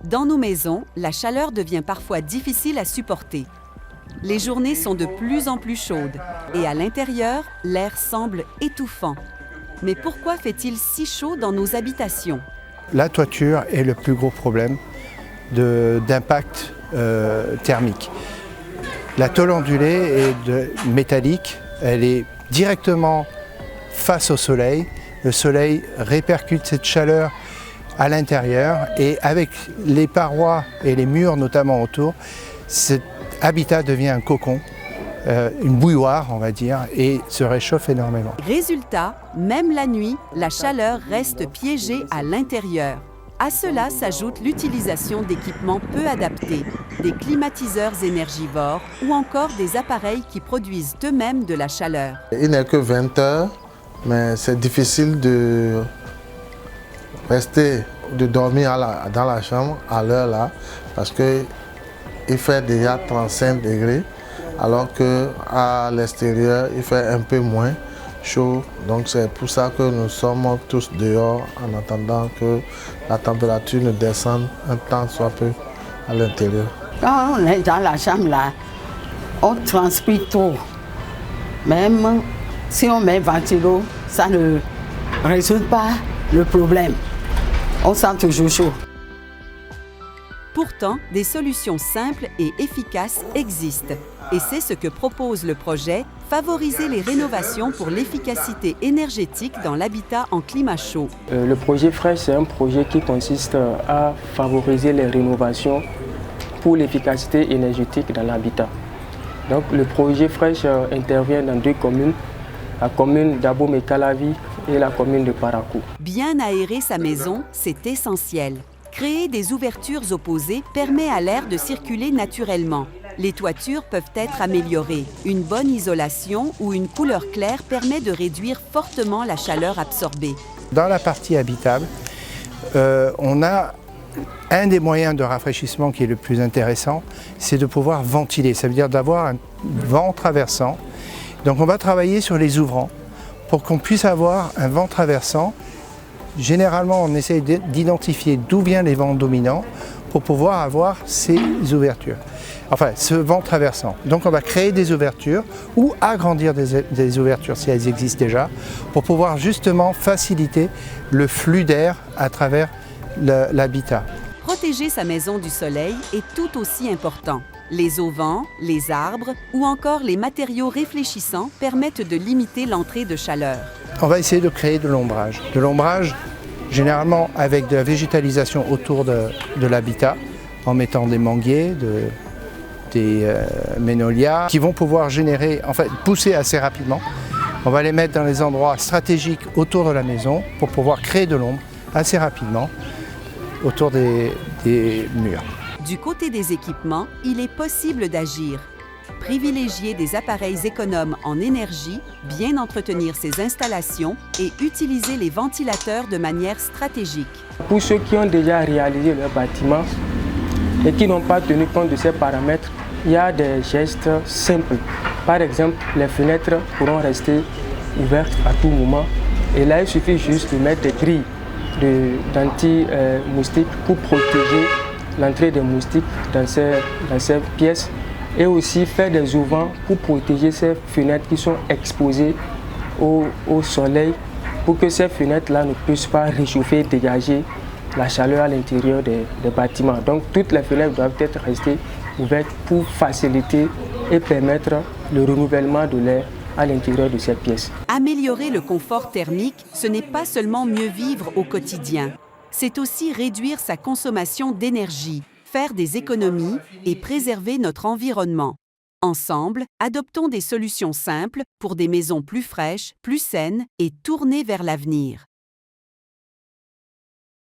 Dans nos maisons, la chaleur devient parfois difficile à supporter. Les journées sont de plus en plus chaudes et à l'intérieur, l'air semble étouffant. Mais pourquoi fait-il si chaud dans nos habitations? La toiture est le plus gros problème d'impact thermique. La tôle ondulée est métallique, elle est directement face au soleil. Le soleil répercute cette chaleur à l'intérieur et avec les parois et les murs notamment autour, cet habitat devient un cocon, une bouilloire on va dire, et se réchauffe énormément. Résultat, même la nuit, la chaleur reste piégée à l'intérieur. À cela s'ajoute l'utilisation d'équipements peu adaptés, des climatiseurs énergivores ou encore des appareils qui produisent eux-mêmes de la chaleur. Il n'est que 20 heures, mais c'est difficile de rester, de dormir dans la chambre à l'heure là, parce qu'il fait déjà 35 degrés, alors qu'à l'extérieur, il fait un peu moins chaud. Donc c'est pour ça que nous sommes tous dehors en attendant que la température ne descende un temps soit peu à l'intérieur. Quand on est dans la chambre là, on transpire trop. Même si on met ventilo, ça ne résout pas le problème. On sent toujours chaud. Pourtant, des solutions simples et efficaces existent. Et c'est ce que propose le projet « Favoriser les rénovations pour l'efficacité énergétique dans l'habitat en climat chaud ». Le projet Fresh, c'est un projet qui consiste à favoriser les rénovations pour l'efficacité énergétique dans l'habitat. Donc le projet Fresh intervient dans 2 communes, la commune d'Abomey-Calavi et la commune de Parakou. Bien aérer sa maison, c'est essentiel. Créer des ouvertures opposées permet à l'air de circuler naturellement. Les toitures peuvent être améliorées. Une bonne isolation ou une couleur claire permet de réduire fortement la chaleur absorbée. Dans la partie habitable, on a un des moyens de rafraîchissement qui est le plus intéressant, c'est de pouvoir ventiler. Ça veut dire d'avoir un vent traversant. Donc on va travailler sur les ouvrants pour qu'on puisse avoir un vent traversant. Généralement, on essaye d'identifier d'où viennent les vents dominants pour pouvoir avoir ces ouvertures. Enfin, ce vent traversant. Donc on va créer des ouvertures ou agrandir des ouvertures si elles existent déjà pour pouvoir justement faciliter le flux d'air à travers l'habitat. Protéger sa maison du soleil est tout aussi important. Les auvents, les arbres ou encore les matériaux réfléchissants permettent de limiter l'entrée de chaleur. On va essayer de créer de l'ombrage. De l'ombrage, généralement avec de la végétalisation autour de l'habitat, en mettant des manguiers, des ménolias, qui vont pouvoir pousser assez rapidement. On va les mettre dans les endroits stratégiques autour de la maison pour pouvoir créer de l'ombre assez rapidement autour des murs. Du côté des équipements, il est possible d'agir. Privilégier des appareils économes en énergie, bien entretenir ses installations et utiliser les ventilateurs de manière stratégique. Pour ceux qui ont déjà réalisé leur bâtiment et qui n'ont pas tenu compte de ces paramètres, il y a des gestes simples. Par exemple, les fenêtres pourront rester ouvertes à tout moment. Et là, il suffit juste de mettre des grilles d'anti-moustiques pour protéger l'entrée des moustiques dans ces pièces. Et aussi faire des auvents pour protéger ces fenêtres qui sont exposées au soleil pour que ces fenêtres-là ne puissent pas réchauffer et dégager la chaleur à l'intérieur des bâtiments. Donc toutes les fenêtres doivent être restées ouvertes pour faciliter et permettre le renouvellement de l'air à l'intérieur de ces pièces. Améliorer le confort thermique, ce n'est pas seulement mieux vivre au quotidien, c'est aussi réduire sa consommation d'énergie, faire des économies et préserver notre environnement. Ensemble, adoptons des solutions simples pour des maisons plus fraîches, plus saines et tournées vers l'avenir.